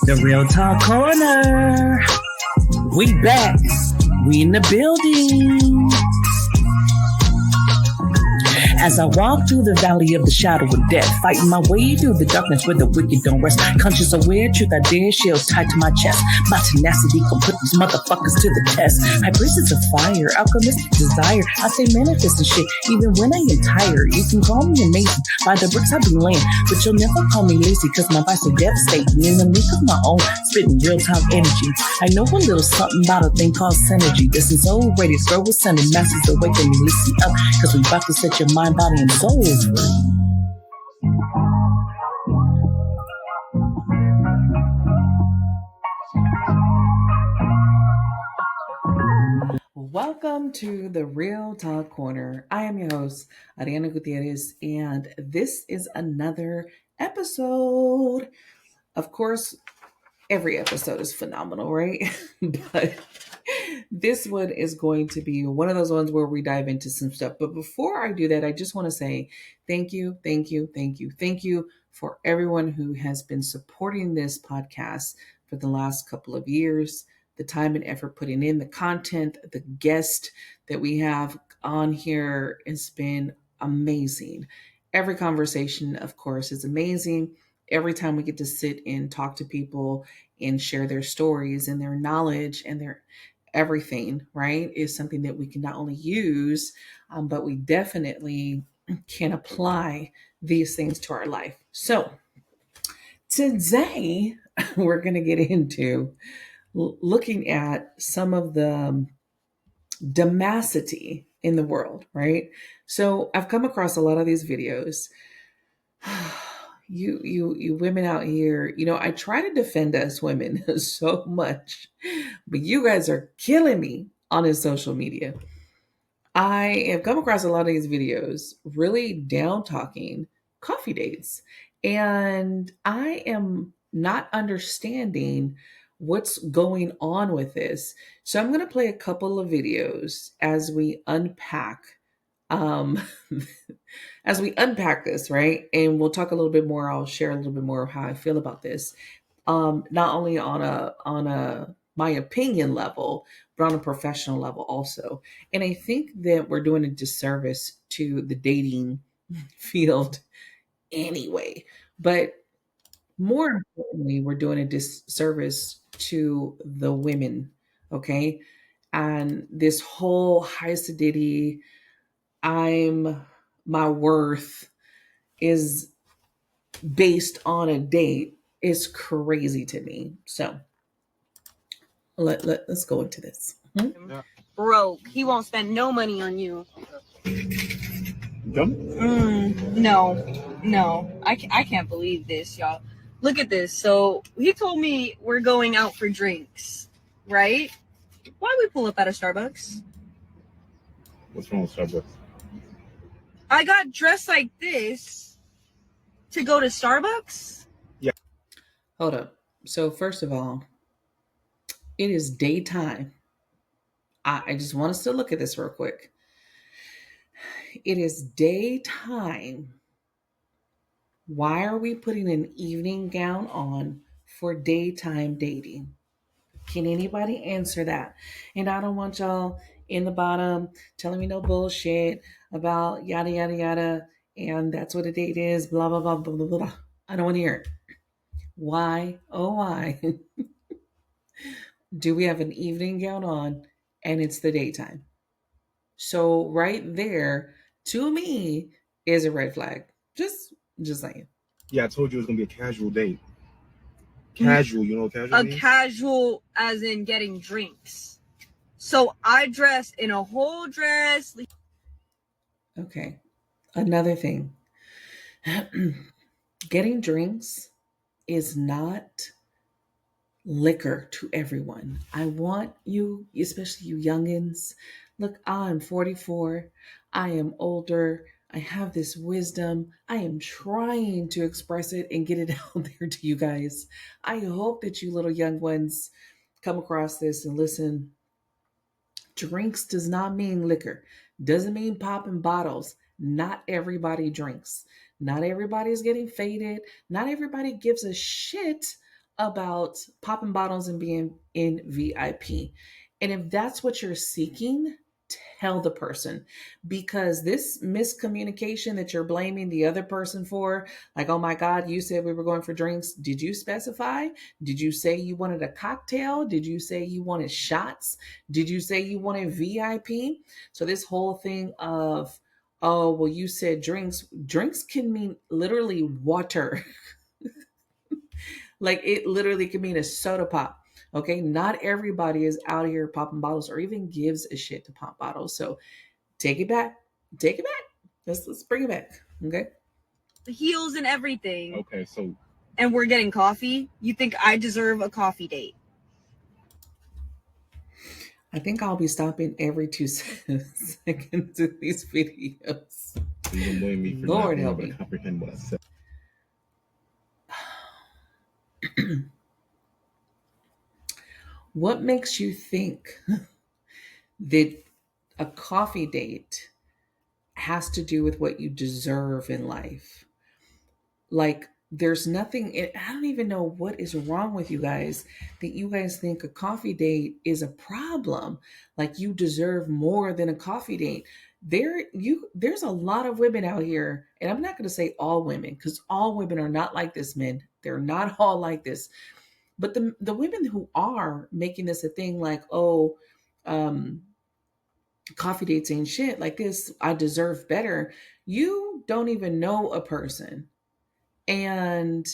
The Real Talk Corner. We back. We in the building. As I walk through the valley of the shadow of death, fighting my way through the darkness where the wicked don't rest. Conscious aware, truth I dare, shield tied to my chest. My tenacity can put these motherfuckers to the test. High priestess of fire, alchemistic desire. I say manifest and shit, even when I am tired. You can call me amazing, by the bricks I be laying, but you'll never call me lazy, cause my vibes are devastating. In the league of my own, spitting real talk energy. I know a little something about a thing called synergy. This is old radio, throw a sun and masses awaken me. Listen up, cause we about to set your mind, body, and soul free. Welcome to the Real Talk Corner. I am your host, Ariana Gutierrez, and this is another episode. Of course, every episode is phenomenal, right? But this one is going to be one of those ones where we dive into some stuff. But before I do that, I just want to say thank you for everyone who has been supporting this podcast for the last couple of years. The time and effort putting in, the content, the guest that we have on here has been amazing. Every conversation, of course, is amazing. Every time we get to sit and talk to people and share their stories and their knowledge and their everything, right, is something that we can not only use, but we definitely can apply these things to our life. So today we're going to get into looking at some of the domesticity in the world, right? So I've come across a lot of these videos. You women out here, I try to defend us women so much, but you guys are killing me on his social media. I have come across a lot of these videos really down talking coffee dates, and I am not understanding what's going on with this. So I'm going to play a couple of videos as we unpack um as we unpack this, right? And we'll talk a little bit more. I'll share a little bit more of how I feel about this. Not only on a my opinion level, but on a professional level also. And I think that we're doing a disservice to the dating field anyway. But more importantly, we're doing a disservice to the women, okay? And this whole high acidity, my worth is based on a date is crazy to me. So let's go into this. Yeah. Broke. He won't spend no money on you. No. I can't believe this, y'all. Look at this. So he told me we're going out for drinks, right? Why we pull up at a Starbucks? What's wrong with Starbucks? I got dressed like this to go to Starbucks? Yeah. Hold up. So first of all, it is daytime. I just want us to look at this real quick. It is daytime. Why are we putting an evening gown on for daytime dating? Can anybody answer that? And I don't want y'all in the bottom telling me no bullshit about yada, yada, yada. And that's what a date is, blah, blah, blah, blah, blah, blah. I don't want to hear it. Why, oh, why do we have an evening gown on and it's the daytime? So right there, to me, is a red flag. Just saying. Yeah, I told you it was gonna be a casual date. Casual, you know what casual means? Casual as in getting drinks. So I dressed in a whole dress. Okay. Another thing. Getting drinks is not liquor to everyone. I want you, especially you youngins. Look, I'm 44. I am older. I have this wisdom. I am trying to express it and get it out there to you guys. I hope that you little young ones come across this and listen. Drinks does not mean liquor, doesn't mean popping bottles. Not everybody drinks. Not everybody's getting faded. Not everybody gives a shit about popping bottles and being in VIP. And if that's what you're seeking, tell the person, because this miscommunication that you're blaming the other person for, like, oh my God, you said we were going for drinks. Did you specify? Did you say you wanted a cocktail? Did you say you wanted shots? Did you say you wanted VIP? So this whole thing of, oh, well, you said drinks. Drinks can mean literally water. Like it literally can mean a soda pop. Okay. Not everybody is out here popping bottles or even gives a shit to pop bottles. So take it back. Take it back. Let's bring it back. Okay. Heels and everything. Okay, so And we're getting coffee. You think I deserve a coffee date? I think I'll be stopping every 2 seconds in these videos. you can blame me for not Lord being help able me. to comprehend what I said. What makes you think that a coffee date has to do with what you deserve in life? Like, there's nothing, I don't even know what is wrong with you guys that you guys think a coffee date is a problem. Like, you deserve more than a coffee date. There's a lot of women out here, and I'm not going to say all women, because all women are not like this, men. They're not all like this. But the women who are making this a thing, like, oh, um, coffee dates ain't shit, like this, I deserve better. You don't even know a person, and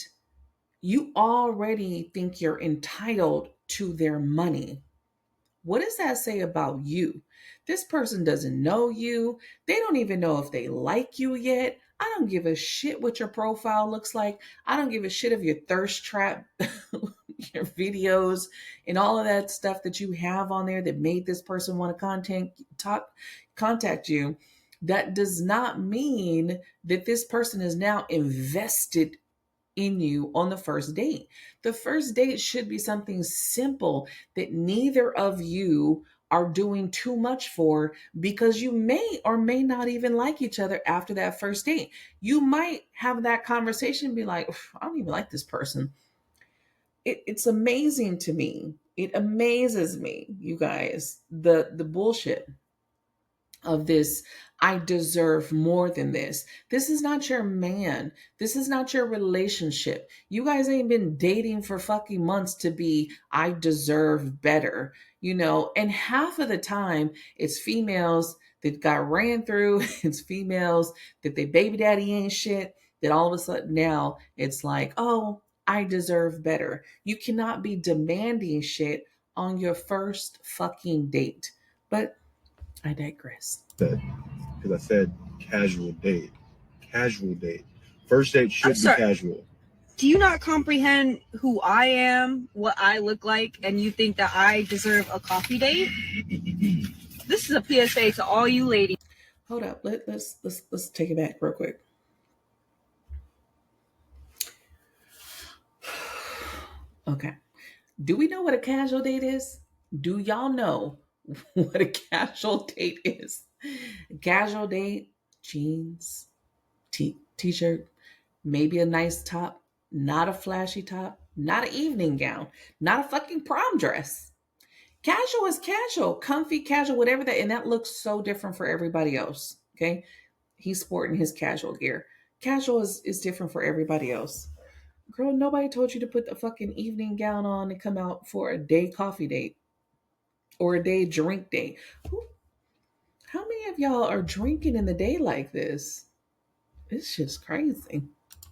you already think you're entitled to their money. What does that say about you? This person doesn't know you. They don't even know if they like you yet. I don't give a shit what your profile looks like. I don't give a shit of your thirst trap, your videos, and all of that stuff that you have on there that made this person want to contact you. That does not mean that this person is now invested in you on the first date. The first date should be something simple that neither of you are doing too much for, because you may or may not even like each other after that first date. You might have that conversation and be like, I don't even like this person. It's amazing to me. It amazes me, you guys, the bullshit of this. I deserve more than this. This is not your man. This is not your relationship. You guys ain't been dating for fucking months to be, I deserve better, and half of the time it's females that got ran through. It's females that their baby daddy ain't shit, that all of a sudden now it's like, oh, I deserve better. You cannot be demanding shit on your first fucking date. But I digress. Because I said casual date. Casual date. First date I'm should be sorry. casual. Do you not comprehend who I am, what I look like, and you think that I deserve a coffee date? This is a PSA to all you ladies. Hold up. Let's take it back real quick. Okay. Do we know what a casual date is? Do y'all know what a casual date is? A casual date, jeans, t-shirt, maybe a nice top, not a flashy top, not an evening gown, not a fucking prom dress. Casual is casual, comfy, casual, whatever that, and that looks so different for everybody else. Okay. He's sporting his casual gear. Casual is different for everybody else. Girl, nobody told you to put the fucking evening gown on and come out for a day coffee date or a day drink date. How many of y'all are drinking in the day like this? This shit's crazy.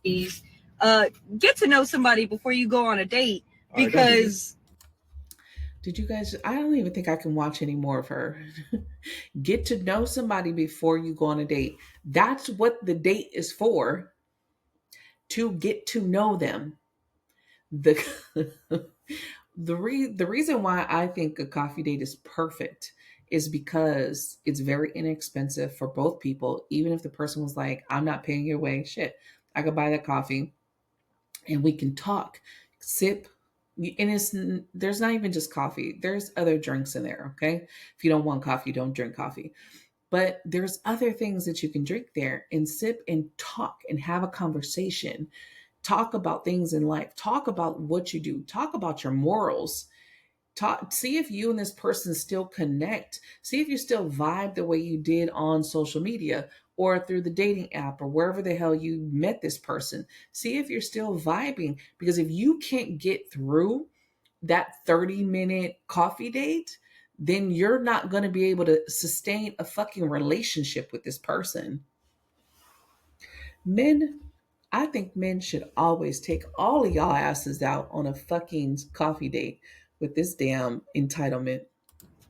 Get to know somebody before you go on a date, All right, because Did you guys? I don't even think I can watch any more of her. Get to know somebody before you go on a date. That's what the date is for, to get to know them. The the reason why I think a coffee date is perfect is because it's very inexpensive for both people. Even if the person was like, I'm not paying your way, shit, I could buy that coffee and we can talk, sip. And there's not even just coffee, there's other drinks in there. Okay. If you don't want coffee, don't drink coffee. But there's other things that you can drink there and sip and talk and have a conversation. Talk about things in life. Talk about what you do. Talk about your morals. Talk, see if you and this person still connect. See if you still vibe the way you did on social media or through the dating app or wherever the hell you met this person. See if you're still vibing. Because if you can't get through that 30-minute coffee date, then you're not going to be able to sustain a fucking relationship with this person. Men, I think men should always take all of y'all asses out on a fucking coffee date with this damn entitlement.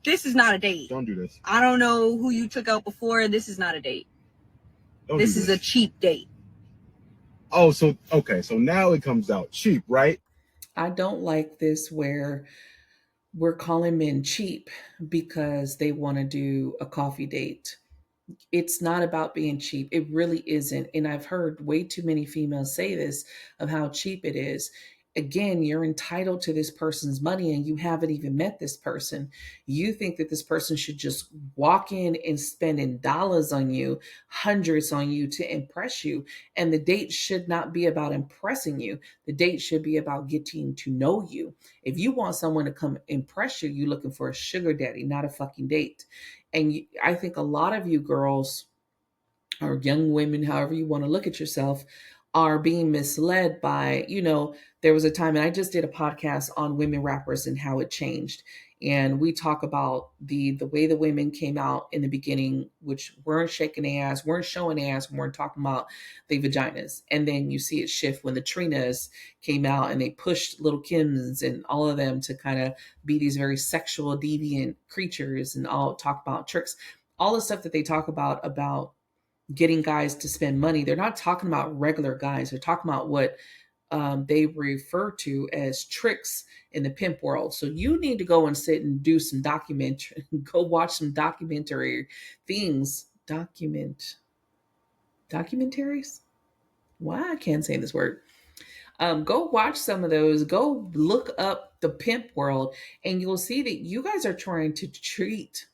This is not a date. Don't do this. I don't know who you took out before. This is not a date. Don't This do is a this. cheap date. Oh, so okay, so now it comes out cheap, right? I don't like this where we're calling men cheap because they want to do a coffee date. It's not about being cheap. It really isn't. And I've heard way too many females say this of how cheap it is. Again, you're entitled to this person's money and you haven't even met this person. You think that this person should just walk in and spending dollars on you, hundreds on you to impress you. And the date should not be about impressing you. The date should be about getting to know you. If you want someone to come impress you, you're looking for a sugar daddy, not a fucking date. And I think a lot of you girls or young women, however you want to look at yourself, are being misled by, there was a time, and I just did a podcast on women rappers and how it changed. And we talk about the way the women came out in the beginning, which weren't shaking their ass, weren't showing their ass, weren't talking about the vaginas. And then you see it shift when the Trinas came out and they pushed little Kims and all of them to kind of be these very sexual, deviant creatures and all talk about tricks, all the stuff that they talk about getting guys to spend money. They're not talking about regular guys. They're talking about what they refer to as tricks in the pimp world. So you need to go and sit and do some documentary, go watch some documentary things, documentaries. Why I can't say this word. Go watch some of those. Go look up the pimp world, and you'll see that you guys are trying to treat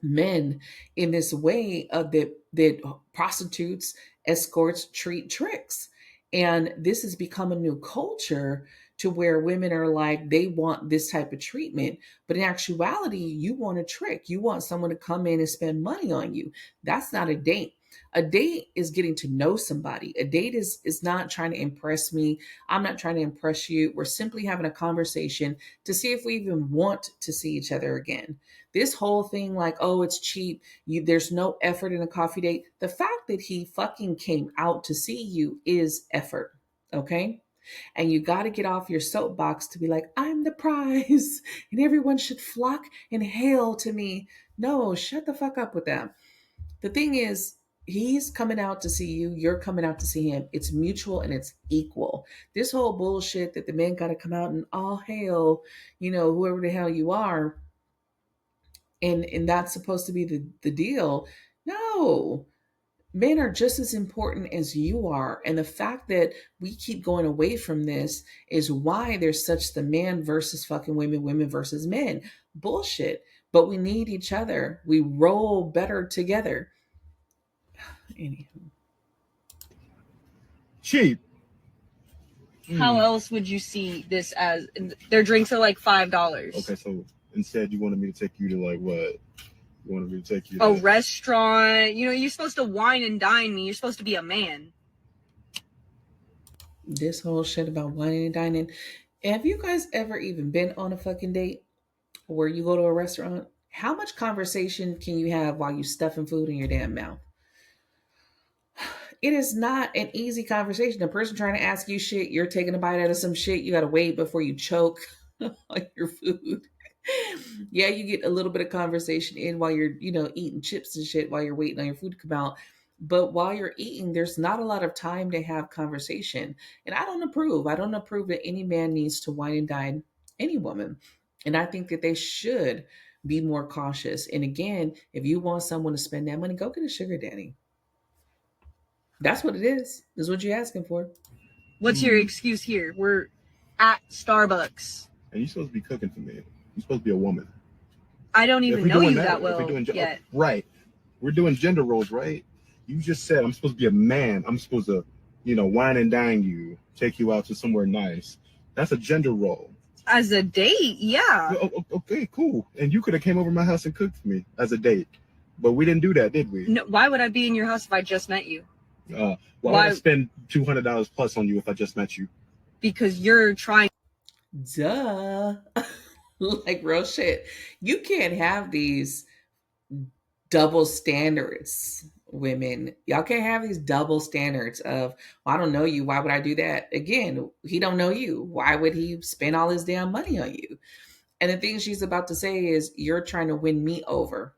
men in this way that prostitutes, escorts treat tricks. And this has become a new culture to where women are like, they want this type of treatment. But in actuality, you want a trick. You want someone to come in and spend money on you. That's not a date. A date is getting to know somebody. A date is not trying to impress me. I'm not trying to impress you. We're simply having a conversation to see if we even want to see each other again. This whole thing, like, oh, it's cheap. There's no effort in a coffee date. The fact that he fucking came out to see you is effort. Okay. And you got to get off your soapbox to be like, I'm the prize and everyone should flock and hail to me. No, shut the fuck up with that. The thing is, he's coming out to see you, you're coming out to see him. It's mutual and it's equal. This whole bullshit that the men got to come out and all hail, whoever the hell you are, and that's supposed to be the deal. No, men are just as important as you are. And the fact that we keep going away from this is why there's such the man versus fucking women, women versus men bullshit. But we need each other. We roll better together. Anywho. Cheap. How else would you see this as? Their drinks are like $5. Okay, so instead you wanted me to take you to like what? You wanted me to take you A to restaurant. You're supposed to wine and dine me. You're supposed to be a man. This whole shit about whining and dining. Have you guys ever even been on a fucking date where you go to a restaurant? How much conversation can you have while you stuffing food in your damn mouth? It is not an easy conversation. The person trying to ask you shit, you're taking a bite out of some shit. You got to wait before you choke on your food. Yeah, you get a little bit of conversation in while you're, eating chips and shit while you're waiting on your food to come out. But while you're eating, there's not a lot of time to have conversation. And I don't approve. I don't approve that any man needs to wine and dine any woman. And I think that they should Be more cautious. And again, if you want someone to spend that money, go get a sugar daddy. That's what it is. Is what you're asking for. What's your excuse here? We're at Starbucks. And you're supposed to be cooking for me. You're supposed to be a woman. I don't If even we're know doing you that, that if we're well doing yet. right, we're doing gender roles, right? You just said I'm supposed to be a man. I'm supposed to, wine and dine you, take you out to somewhere nice. That's a gender role. As a date, yeah. Okay, cool. And you could have came over to my house and cooked for me as a date, but we didn't do that, did we? No, why would I be in your house if I just met you? Why would I spend $200 plus on you if I just met you? Because you're trying. Duh. Like real shit. You can't have these double standards, women. Y'all can't have these double standards of, well, I don't know you. Why would I do that? Again, he don't know you. Why would he spend all his damn money on you? And the thing she's about to say is, you're trying to win me over.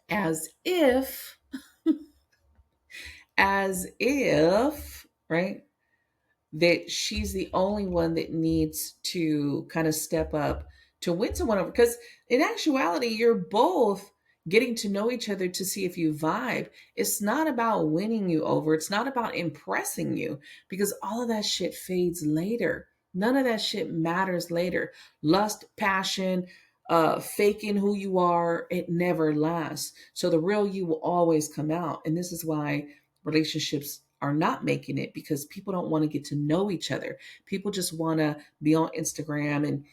As if, right? That she's the only one that needs to kind of step up to win someone over. Because in actuality, you're both getting to know each other to see if you vibe. It's not about winning you over, it's not about impressing you, because all of that shit fades later. None of that shit matters later. Lust, passion, faking who you are, it never lasts. So the real you will always come out. And this is why relationships are not making it, because people don't want to get to know each other. People just want to be on Instagram and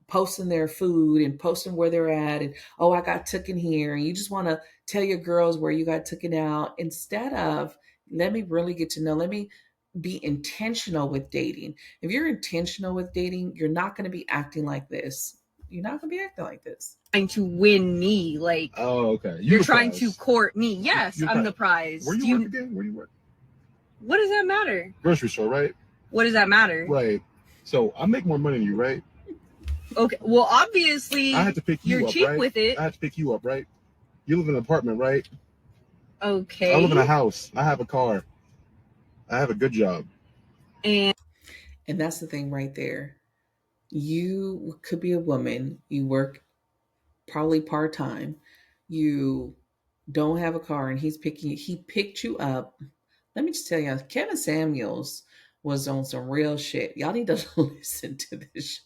posting their food and posting where they're at, and oh, I got taken here, and you just want to tell your girls where you got taken out, instead of, let me really get to know, let me be intentional with dating. If you're intentional with dating, you're not going to be acting like this. You're not going to be acting like this. Trying to win me. Like, oh, okay. You're trying to court me. Yes, I'm the prize. Where you work again? Where do you work? What does that matter? Grocery store, right? What does that matter? Right. So I make more money than you, right? Okay. Well, obviously, I had to pick you you're up, cheap right? with it. I had to pick you up, right? You live in an apartment, right? Okay. I live in a house. I have a car. I have a good job. And that's the thing right there. You could be a woman, you work probably part-time, you don't have a car, and he picked you up. Let me just tell you, Kevin Samuels was on some real shit. Y'all need to listen to this.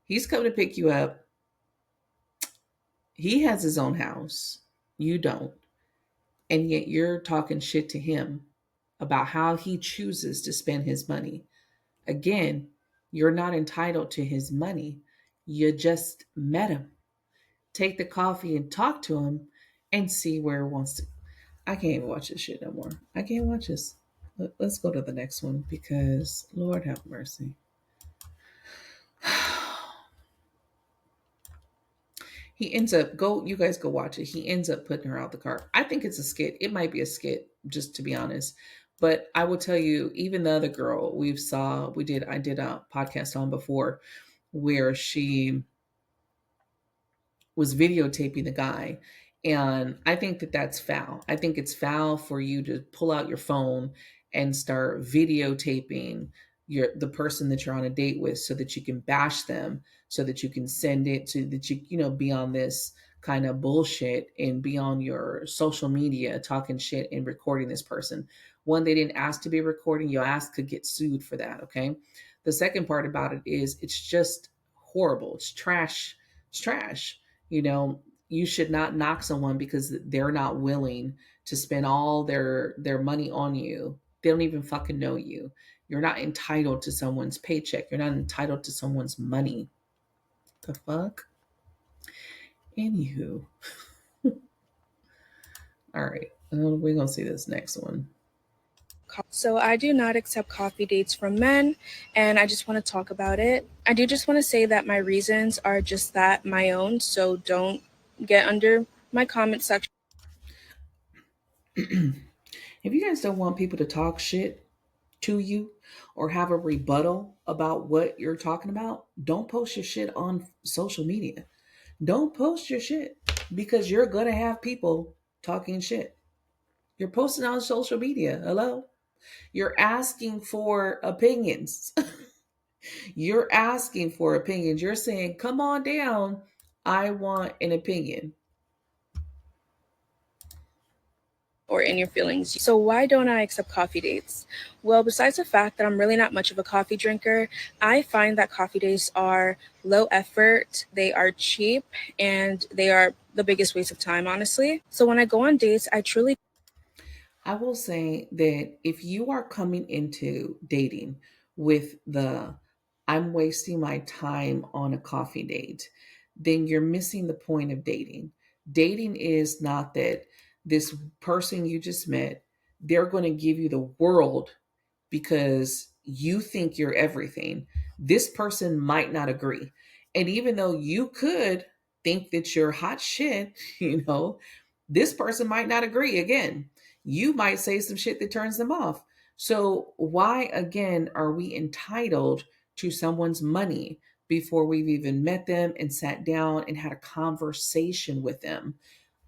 He's coming to pick you up. He has his own house. You don't. And yet you're talking shit to him about how he chooses to spend his money. Again, you're not entitled to his money. You just met him. Take the coffee and talk to him and see where it wants to. I can't even watch this shit no more. I can't watch this. Let's go to the next one, because Lord have mercy. He ends up, go, you guys go watch it. He ends up putting her out the car. I think it's a skit. It might be a skit, just to be honest. But I will tell you, even the other girl I did a podcast on before, where she was videotaping the guy. And I think that that's foul. I think it's foul for you to pull out your phone and start videotaping the person that you're on a date with, so that you can bash them, so that you can send it to, that be on this kind of bullshit and be on your social media talking shit and recording this person. One, they didn't ask to be recording. Your ass could get sued for that. Okay. The second part about it is, it's just horrible. It's trash. It's trash. You should not knock someone because they're not willing to spend all their money on you. They don't even fucking know you. You're not entitled to someone's paycheck. You're not entitled to someone's money. The fuck? Anywho. All right. We're going to see this next one. So I do not accept coffee dates from men, and I just want to talk about it. I do just want to say that my reasons are just that, my own, so don't get under my comment section. If you guys don't want people to talk shit to you or have a rebuttal about what you're talking about, don't post your shit on social media. Don't post your shit, because you're going to have people talking shit. You're posting on social media. Hello? You're asking for opinions. You're asking for opinions. You're saying, come on down. I want an opinion. or in your feelings. So, why don't I accept coffee dates? Well, besides the fact that I'm really not much of a coffee drinker, I find that coffee dates are low effort, they are cheap, and they are the biggest waste of time, honestly. So, when I go on dates, I truly I will say that if you are coming into dating with the I'm wasting my time on a coffee date, then you're missing the point of dating. Dating is not that this person you just met, they're going to give you the world because you think you're everything. This person might not agree. And even though you could think that you're hot shit, this person might not agree again. You might say some shit that turns them off. So, why again are we entitled to someone's money before we've even met them and sat down and had a conversation with them?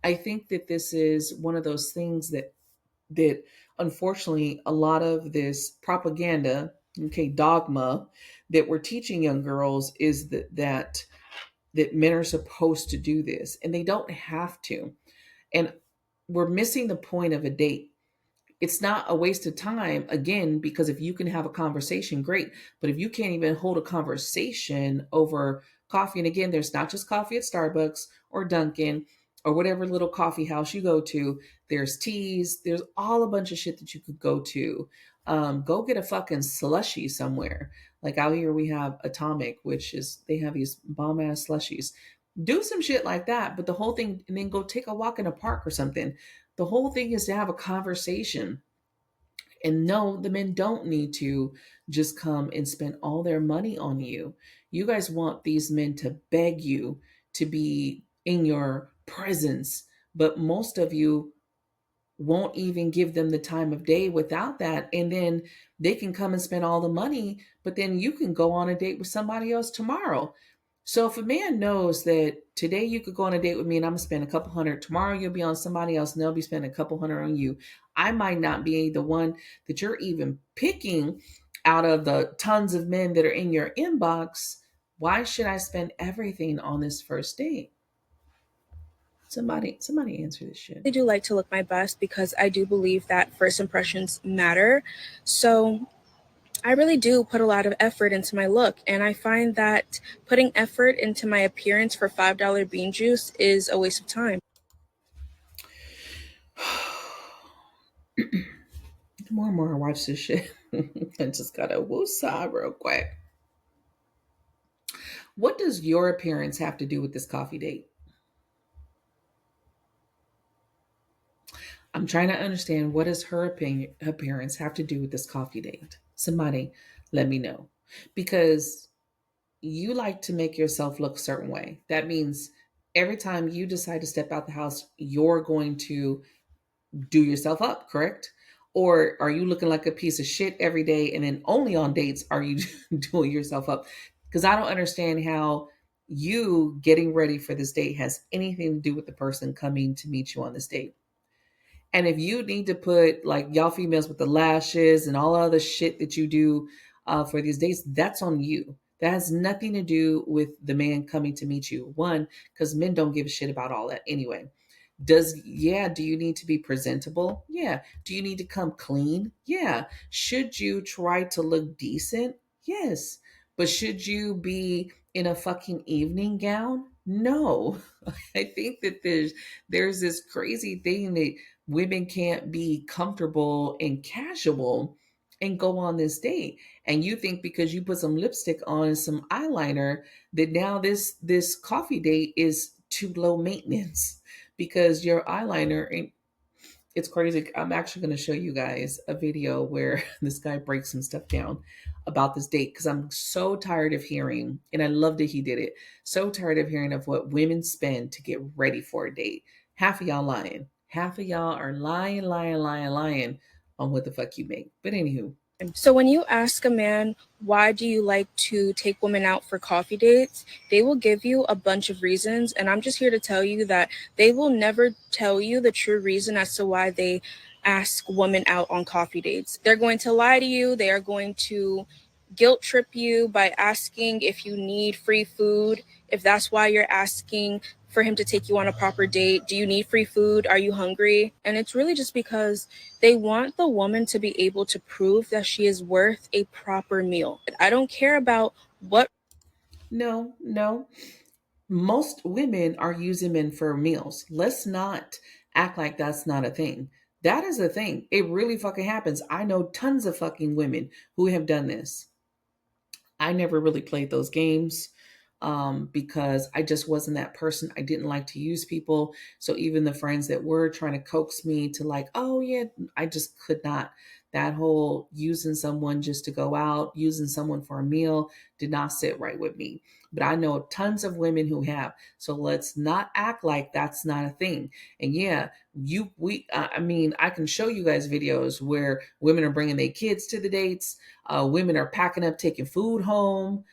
I think that this is one of those things that unfortunately a lot of this propaganda, okay, dogma that we're teaching young girls is that men are supposed to do this and they don't have to. And we're missing the point of a date. It's not a waste of time again, because if you can have a conversation, great. But if you can't even hold a conversation over coffee, and again, there's not just coffee at Starbucks or Dunkin' or whatever little coffee house you go to, there's teas, there's all a bunch of shit that you could go to. Go get a fucking slushy somewhere. Like out here we have Atomic, which is they have these bomb ass slushies. Do some shit like that, but the whole thing, and then go take a walk in a park or something. The whole thing is to have a conversation. And no, the men don't need to just come and spend all their money on you. You guys want these men to beg you to be in your presence, but most of you won't even give them the time of day without that. And then they can come and spend all the money, but then you can go on a date with somebody else tomorrow. So if a man knows that today you could go on a date with me and I'm gonna spend a couple hundred, tomorrow you'll be on somebody else and they'll be spending a couple hundred on you. I might not be the one that you're even picking out of the tons of men that are in your inbox. Why should I spend everything on this first date? Somebody answer this shit. do like to look my best because I do believe that first impressions matter. So, I really do put a lot of effort into my look, and I find that putting effort into my appearance for $5 bean juice is a waste of time. The more and more I watch this shit, I just gotta woosah real quick. What does your appearance have to do with this coffee date? I'm trying to understand, what does her appearance have to do with this coffee date? Somebody let me know. Because you like to make yourself look a certain way. That means every time you decide to step out the house, you're going to do yourself up, correct? Or are you looking like a piece of shit every day and then only on dates are you doing yourself up? Because I don't understand how you getting ready for this date has anything to do with the person coming to meet you on this date. And if you need to put like y'all females with the lashes and all other shit that you do for these dates, that's on you. That has nothing to do with the man coming to meet you. One, because men don't give a shit about all that anyway. Do you need to be presentable? Yeah. Do you need to come clean? Yeah. Should you try to look decent? Yes. But should you be in a fucking evening gown? No. I think that there's this crazy thing that women can't be comfortable and casual and go on this date. And you think because you put some lipstick on and some eyeliner that now this coffee date is too low maintenance because your eyeliner ain't. It's crazy. I'm actually going to show you guys a video where this guy breaks some stuff down about this date because I'm so tired of hearing, and I love that he did it. So tired of hearing of what women spend to get ready for a date. Half of y'all lying. Half of y'all are lying on what the fuck you make. But anywho, So when you ask a man, why do you like to take women out for coffee dates? They will give you a bunch of reasons. And I'm just here to tell you that they will never tell you the true reason as to why they ask women out on coffee dates. They're going to lie to you. They are going to guilt trip you by asking if you need free food, if that's why you're asking for him to take you on a proper date. Do you need free food? Are you hungry? And it's really just because they want the woman to be able to prove that she is worth a proper meal. I don't care about what No, no. Most women are using men for meals. Let's not act like that's not a thing. That is a thing. It really fucking happens. I know tons of fucking women who have done this. I never really played those games because I just wasn't that person. I didn't like to use people. So even the friends that were trying to coax me to, like, oh yeah, I just could not. That whole using someone just to go out, using someone for a meal did not sit right with me. But I know tons of women who have. So let's not act like that's not a thing. And yeah, I mean, I can show you guys videos where women are bringing their kids to the dates. Women are packing up, taking food home.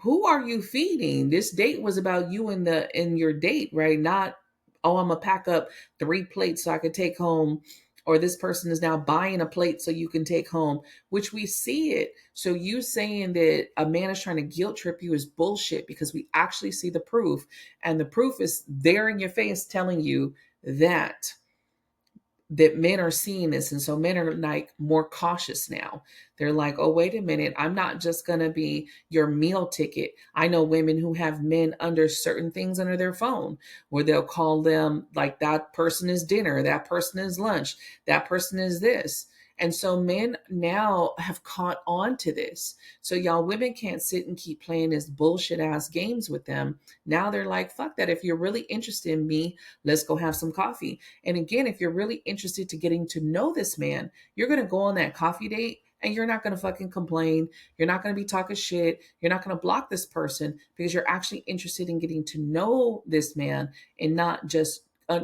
Who are you feeding? This date was about you and the in your date, right? Not, oh, I'm gonna pack up 3 plates so I could take home, or this person is now buying a plate so you can take home, which we see it. So you saying that a man is trying to guilt trip you is bullshit, because we actually see the proof, and the proof is there in your face telling you that men are seeing this. And so men are like more cautious now. They're like, oh, wait a minute, I'm not just going to be your meal ticket. I know women who have men under certain things under their phone, where they'll call them like, that person is dinner, that person is lunch, that person is this. And so men now have caught on to this. So y'all women can't sit and keep playing this bullshit ass games with them. Now they're like, fuck that. If you're really interested in me, let's go have some coffee. And again, if you're really interested to getting to know this man, you're going to go on that coffee date and you're not going to fucking complain. You're not going to be talking shit. You're not going to block this person, because you're actually interested in getting to know this man, and not just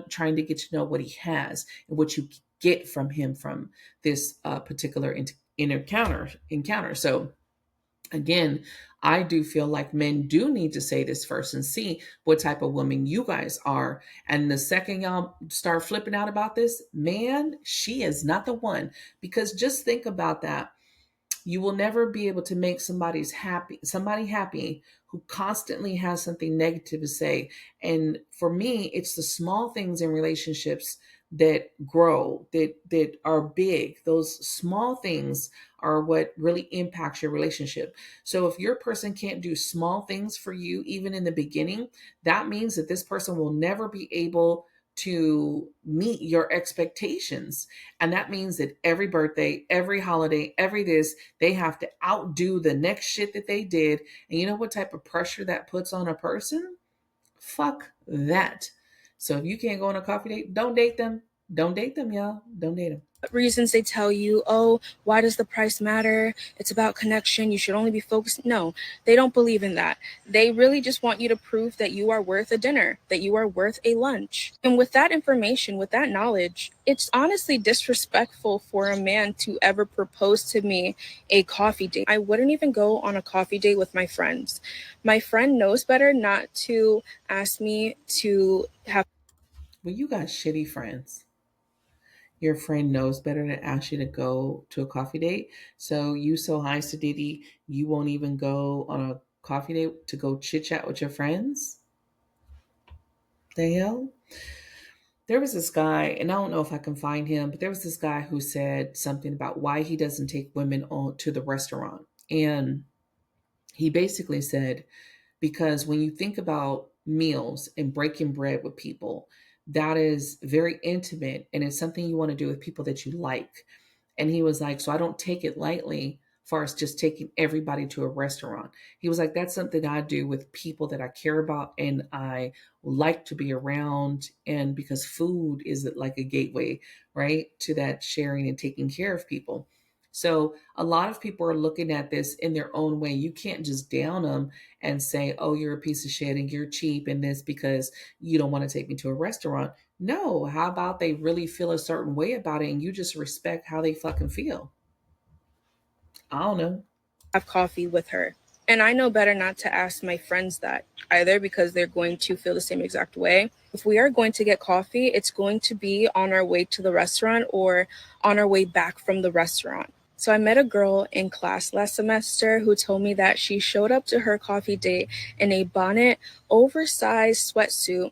trying to get to know what he has and what you get from him from this particular encounter. So again, I do feel like men do need to say this first and see what type of woman you guys are. And the second y'all start flipping out about this, man, she is not the one. Because just think about that. You will never be able to make somebody happy who constantly has something negative to say. And for me, it's the small things in relationships that grow, that are big. Those small things are what really impacts your relationship. So if your person can't do small things for you even in the beginning, that means that this person will never be able to meet your expectations. And that means that every birthday, every holiday, every this, they have to outdo the next shit that they did. And you know what type of pressure that puts on a person? Fuck that. So if you can't go on a coffee date, don't date them. Don't date them, y'all. Don't date them. reasons they tell you, oh, why does the price matter? It's about connection. You should only be focused. No, they don't believe in that. They really just want you to prove that you are worth a dinner, that you are worth a lunch. And with that information, with that knowledge, it's honestly disrespectful for a man to ever propose to me a coffee date. I wouldn't even go on a coffee date with my friends. My friend knows better not to ask me to have. Well, you got shitty friends. Your friend knows better than ask you to go to a coffee date. So you so high sedity, you won't even go on a coffee date to go chit chat with your friends? The hell? There was this guy, and I don't know if I can find him, but there was this guy who said something about why he doesn't take women on to the restaurant. And he basically said, because when you think about meals and breaking bread with people, that is very intimate, and it's something you want to do with people that you like. And he was like, so I don't take it lightly, far as just taking everybody to a restaurant. He was like, that's something I do with people that I care about and I like to be around. And because food is like a gateway, right, to that sharing and taking care of people. So a lot of people are looking at this in their own way. You can't just down them and say, oh, you're a piece of shit and you're cheap and this because you don't want to take me to a restaurant. No, how about they really feel a certain way about it and you just respect how they fucking feel? I don't know. Have coffee with her. And I know better not to ask my friends that either, because they're going to feel the same exact way. If we are going to get coffee, it's going to be on our way to the restaurant or on our way back from the restaurant. So I met a girl in class last semester who told me that she showed up to her coffee date in a bonnet, oversized sweatsuit,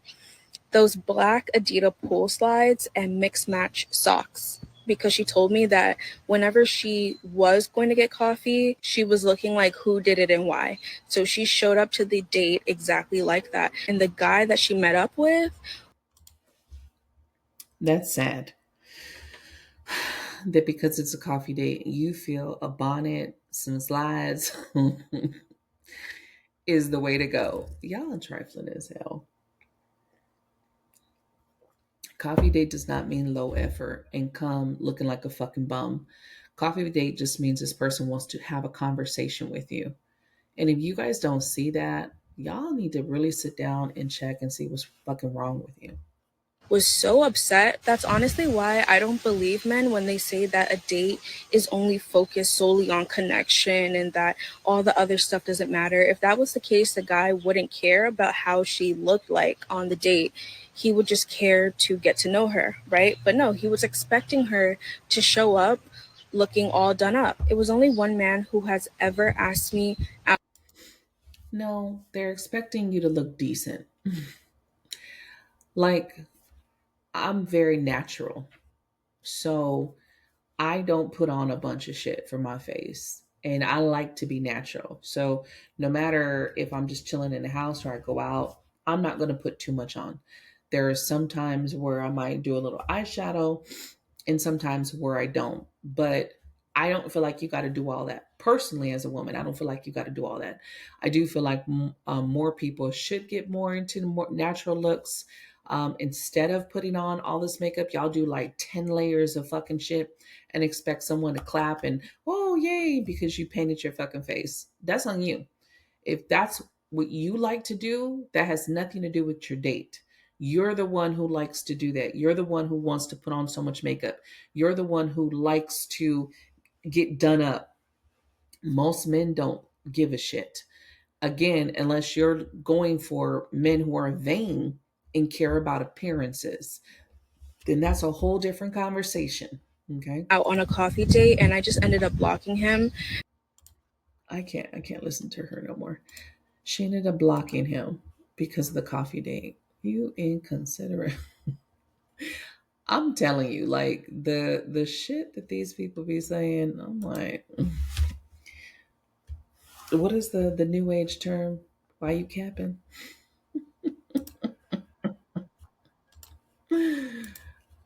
those black Adidas pool slides, and mixed match socks. Because she told me that whenever she was going to get coffee, she was looking like who did it and why. So she showed up to the date exactly like that. And the guy that she met up with That's sad that because it's a coffee date, you feel a bonnet, some slides is the way to go. Y'all are trifling as hell. Coffee date does not mean low effort and come looking like a fucking bum. Coffee date just means this person wants to have a conversation with you. And if you guys don't see that, y'all need to really sit down and check and see what's fucking wrong with you. was so upset. That's honestly why I don't believe men when they say that a date is only focused solely on connection and that all the other stuff doesn't matter. If that was the case, the guy wouldn't care about how she looked like on the date. He would just care to get to know her, right? But no, he was expecting her to show up looking all done up. It was only one man who has ever asked me out. No, they're expecting you to look decent. Like, I'm very natural. So I don't put on a bunch of shit for my face. And I like to be natural. So no matter if I'm just chilling in the house or I go out, I'm not going to put too much on. There are some times where I might do a little eyeshadow and sometimes where I don't. But I don't feel like you got to do all that. Personally, as a woman, I don't feel like you got to do all that. I do feel like more people should get more into the more natural looks. Instead of putting on all this makeup, y'all do like 10 layers of fucking shit and expect someone to clap and, oh, yay, because you painted your fucking face. That's on you. If that's what you like to do, that has nothing to do with your date. You're the one who likes to do that. You're the one who wants to put on so much makeup. You're the one who likes to get done up. Most men don't give a shit. Again, unless you're going for men who are vain and care about appearances, then that's a whole different conversation. Okay. Out on a coffee date and I just ended up blocking him. I can't listen to her no more. She ended up blocking him because of the coffee date. You inconsiderate. I'm telling you, like the shit that these people be saying, I'm like, what is the new age term? Why you capping?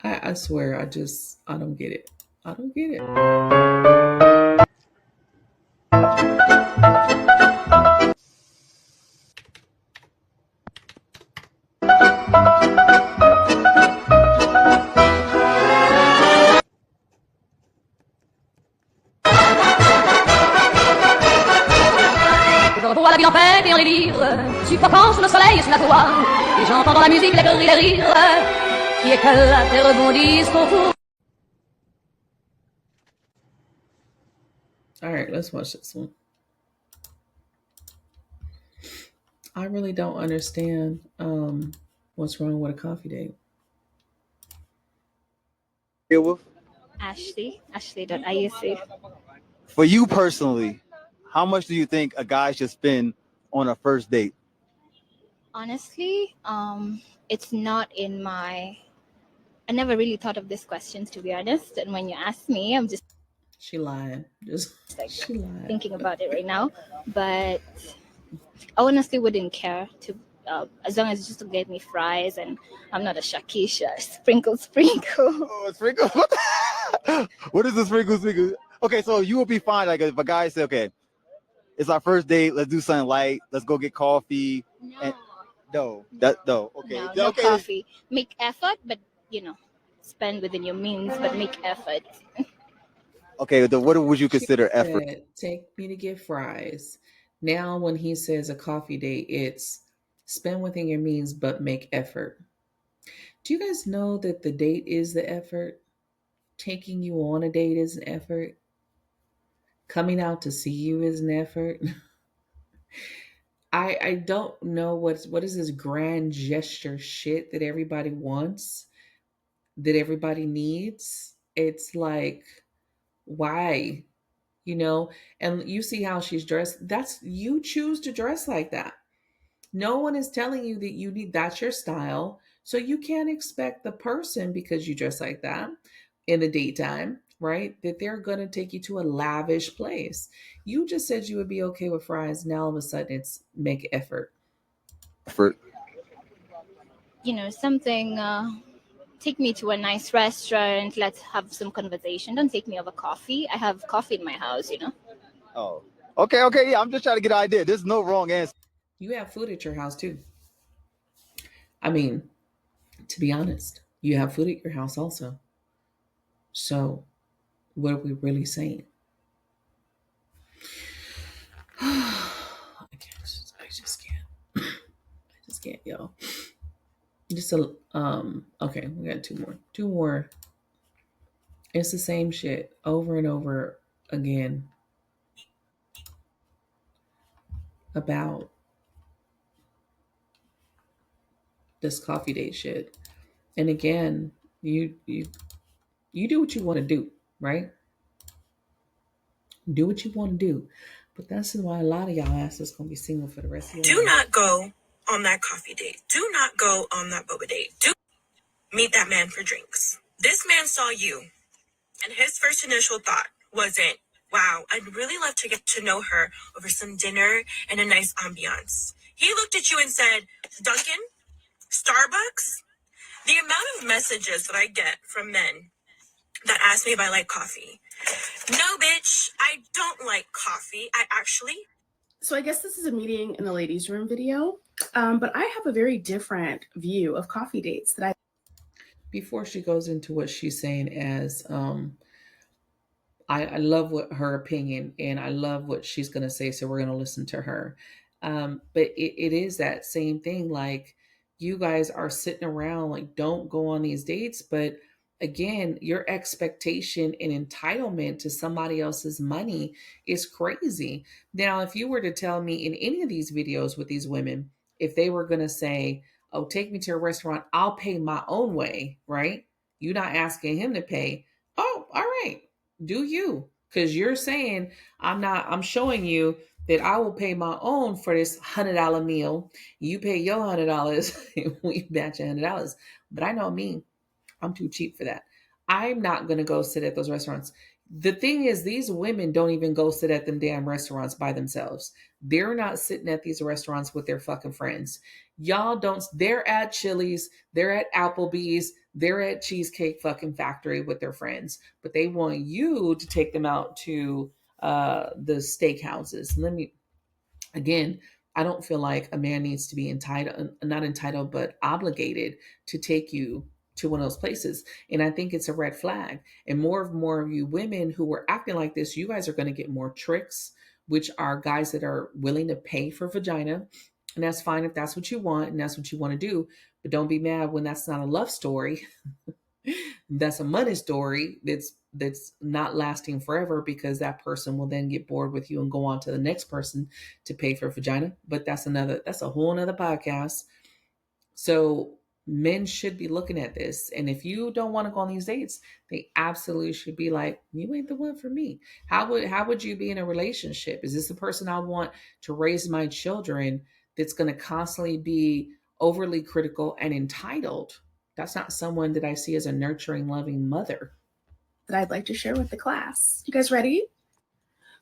I swear, I don't get it. I don't get it. Je revois la ville en fête et en délire, suffoquant sous le soleil et sous la toile, et j'entends dans la musique les cris, les rires, qui éclatent et rebondissent autour. All right, let's watch this one. I really don't understand what's wrong with a coffee date. Ashley.iuc. For you personally, how much do you think a guy should spend on a first date? Honestly, it's not in my. I never really thought of these questions, to be honest. And when you ask me, I'm just She lying. Just like she lied. thinking about it right now. But I honestly wouldn't care to, as long as it's just to get me fries and I'm not a Shakisha. Sprinkle, sprinkle. Oh, a sprinkle? What is the sprinkle sprinkle? Okay, so you will be fine. Like if a guy say, okay, it's our first date, let's do something light, let's go get coffee. No, And no. Okay. no, Yeah, no okay. coffee. Make effort, but spend within your means, but make effort. Okay, what would you She consider effort? said, "Take me to get fries." Now, when he says a coffee date, it's spend within your means, but make effort. Do you guys know that the date is the effort? Taking you on a date is an effort. Coming out to see you is an effort. I don't know what is this grand gesture shit that everybody wants, that everybody needs. It's like, why? you know, and you see how she's dressed. That's you choose to dress like that. No one is telling you that you need that's your style. So you can't expect the person because you dress like that in the daytime, right? That they're going to take you to a lavish place. You just said you would be okay with fries. Now all of a sudden it's make effort. For Something. Take me to a nice restaurant. Let's have some conversation. Don't take me over coffee. I have coffee in my house. oh, okay, yeah. I'm just trying to get an idea. There's no wrong answer. You have food at your house too. I mean, to be honest, you have food at your house also. So what are we really saying? I just can't. I just can't, y'all. Just a okay, we got two more. Two more. It's the same shit over and over again about this coffee date shit. And again, you do what you want to do, right? Do what you want to do. But that's why a lot of y'all asses gonna be single for the rest of your life. Do not go on that coffee date. Do not go on that boba date. Do meet that man for drinks. This man saw you, and his first initial thought wasn't, wow, I'd really love to get to know her over some dinner and a nice ambiance. He looked at you and said, Duncan, Starbucks? The amount of messages that I get from men that ask me if I like coffee. No, bitch, I don't like coffee. I actually So I guess this is a meeting in the ladies' room video, but I have a very different view of coffee dates that I. Before she goes into what she's saying as I love what her opinion and I love what she's going to say. So we're going to listen to her. But it is that same thing. Like you guys are sitting around, like, don't go on these dates. But again, your expectation and entitlement to somebody else's money is crazy. Now, if you were to tell me in any of these videos with these women, if they were going to say, oh, take me to a restaurant, I'll pay my own way, right? You're not asking him to pay. Oh, all right, do you, because you're saying I'm showing you that I will pay my own for this $100 meal. You pay your $100 and we match $100. But I know me, I'm too cheap for that. I'm not going to go sit at those restaurants. The thing is, these women don't even go sit at them damn restaurants by themselves. They're not sitting at these restaurants with their fucking friends. Y'all don't, they're at Chili's, they're at Applebee's, they're at Cheesecake fucking Factory with their friends, but they want you to take them out to the steakhouses. Again, I don't feel like a man needs to be not entitled, but obligated to take you to one of those places. And I think it's a red flag. And more of you women who were acting like this, you guys are going to get more tricks, which are guys that are willing to pay for vagina. And that's fine if that's what you want and that's what you want to do. But don't be mad when that's not a love story. That's a money story that's not lasting forever because that person will then get bored with you and go on to the next person to pay for vagina. But that's a whole nother podcast. So men should be looking at this. And if you don't want to go on these dates, they absolutely should be like, you ain't the one for me. How would you be in a relationship? Is this the person I want to raise my children that's going to constantly be overly critical and entitled? That's not someone that I see as a nurturing, loving mother. That I'd like to share with the class. You guys ready?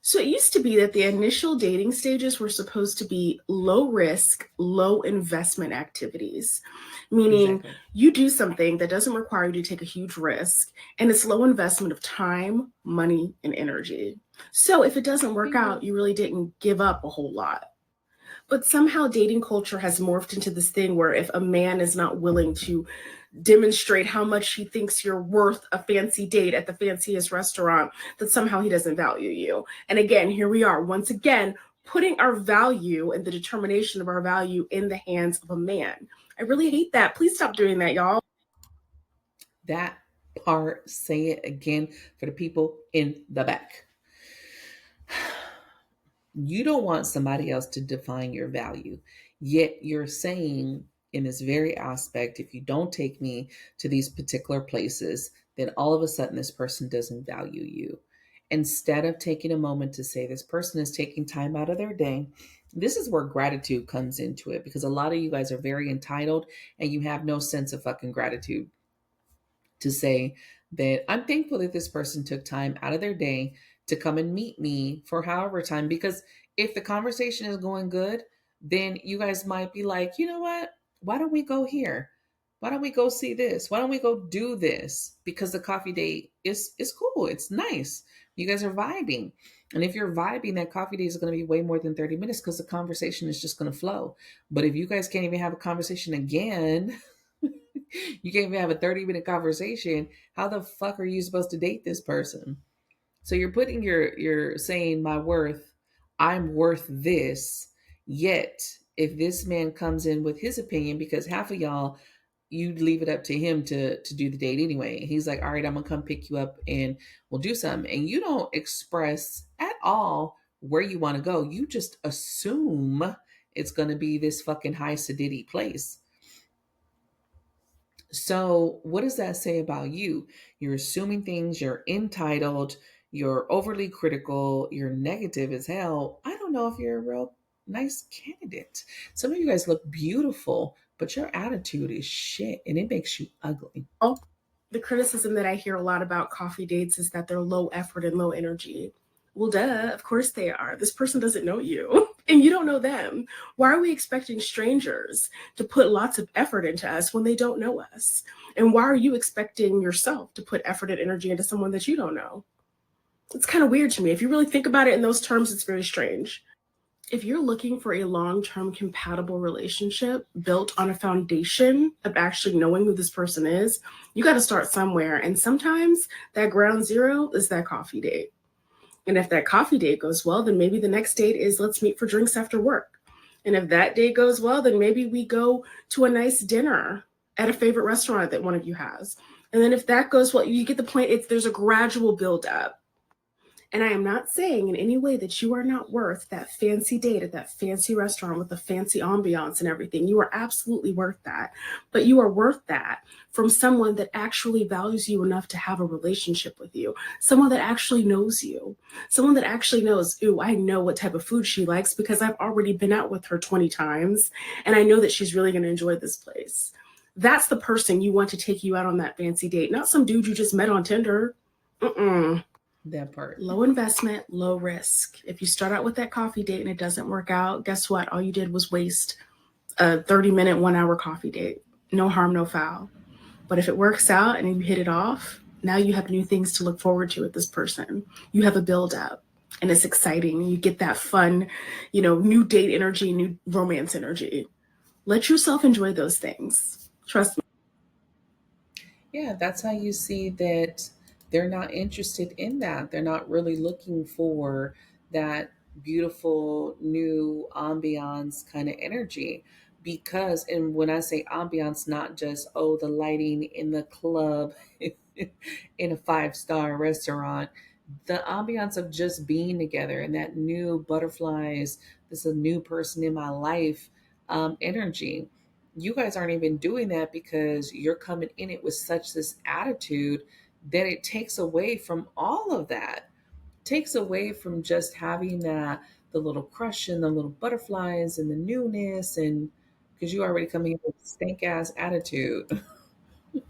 So it used to be that the initial dating stages were supposed to be low risk, low investment activities, meaning Exactly. you do something that doesn't require you to take a huge risk, and it's low investment of time, money, and energy. So if it doesn't work out, you really didn't give up a whole lot. But somehow dating culture has morphed into this thing where if a man is not willing to demonstrate how much he thinks you're worth a fancy date at the fanciest restaurant, that somehow he doesn't value you. And again, here we are, once again, putting our value and the determination of our value in the hands of a man. I really hate that. Please stop doing that, y'all. That part, say it again for the people in the back. You don't want somebody else to define your value, yet you're saying in this very aspect, if you don't take me to these particular places, then all of a sudden this person doesn't value you. instead of taking a moment to say this person is taking time out of their day. This is where gratitude comes into it, because a lot of you guys are very entitled and you have no sense of fucking gratitude to say that I'm thankful that this person took time out of their day to come and meet me for however time. Because if the conversation is going good, then you guys might be like, you know what? Why don't we go here? Why don't we go see this? Why don't we go do this? Because the coffee date is cool. It's nice. You guys are vibing. And if you're vibing, that coffee date is going to be way more than 30 minutes because the conversation is just going to flow. But if you guys can't even have a conversation again, you can't even have a 30-minute conversation, how the fuck are you supposed to date this person? So you're putting you're saying my worth, I'm worth this. Yet if this man comes in with his opinion, because half of y'all, you leave it up to him to do the date anyway. He's like, all right, I'm gonna come pick you up and we'll do something. And you don't express at all where you want to go. You just assume it's gonna be this fucking high sedity place. So, what does that say about you? You're assuming things, you're entitled, you're overly critical, you're negative as hell. I don't know if you're a real nice candidate. Some of you guys look beautiful, but your attitude is shit and it makes you ugly. Oh, the criticism that I hear a lot about coffee dates is that they're low effort and low energy. Well, duh, of course they are. This person doesn't know you and you don't know them. Why are we expecting strangers to put lots of effort into us when they don't know us? And why are you expecting yourself to put effort and energy into someone that you don't know? It's kind of weird to me. If you really think about it in those terms, it's very strange. If you're looking for a long-term compatible relationship built on a foundation of actually knowing who this person is, you got to start somewhere. And sometimes that ground zero is that coffee date. And if that coffee date goes well, then maybe the next date is let's meet for drinks after work. And if that date goes well, then maybe we go to a nice dinner at a favorite restaurant that one of you has. And then if that goes well, you get the point. There's a gradual build up. And I am not saying in any way that you are not worth that fancy date at that fancy restaurant with the fancy ambiance and everything. You are absolutely worth that. But you are worth that from someone that actually values you enough to have a relationship with you. Someone that actually knows you. Someone that actually knows, ooh, I know what type of food she likes because I've already been out with her 20 times. And I know that she's really going to enjoy this place. That's the person you want to take you out on that fancy date. Not some dude you just met on Tinder. That part. Low investment, low risk. If you start out with that coffee date and it doesn't work out, guess what? All you did was waste a 30-minute, 1-hour coffee date. No harm, no foul. But if it works out and you hit it off, now you have new things to look forward to with this person. You have a build up and it's exciting. You get that fun, new date energy, new romance energy. Let yourself enjoy those things. Trust me. Yeah, that's how you see that they're not interested in that. They're not really looking for that beautiful new ambiance kind of energy. Because, and when I say ambiance, not just, oh, the lighting in the club in a five-star restaurant, the ambiance of just being together and that new butterflies, this is a new person in my life energy. You guys aren't even doing that because you're coming in it with such this attitude that it takes away from all of that. Takes away from just having that, the little crush and the little butterflies and the newness, and because you already coming in with stank ass attitude. I'm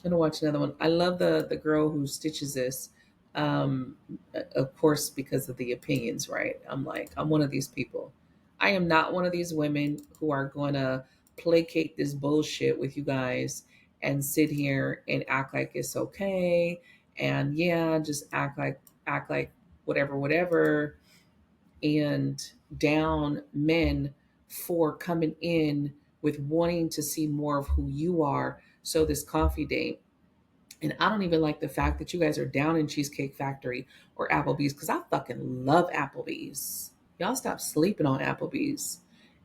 gonna watch another one. I love the girl who stitches this. Of course, because of the opinions, right? I'm like, I'm one of these people. I am not one of these women who are gonna placate this bullshit with you guys and sit here and act like it's okay. And yeah, just act like whatever, and down men for coming in with wanting to see more of who you are. So this coffee date, and I don't even like the fact that you guys are down in Cheesecake Factory or Applebee's because I fucking love Applebee's. Y'all stop sleeping on Applebee's.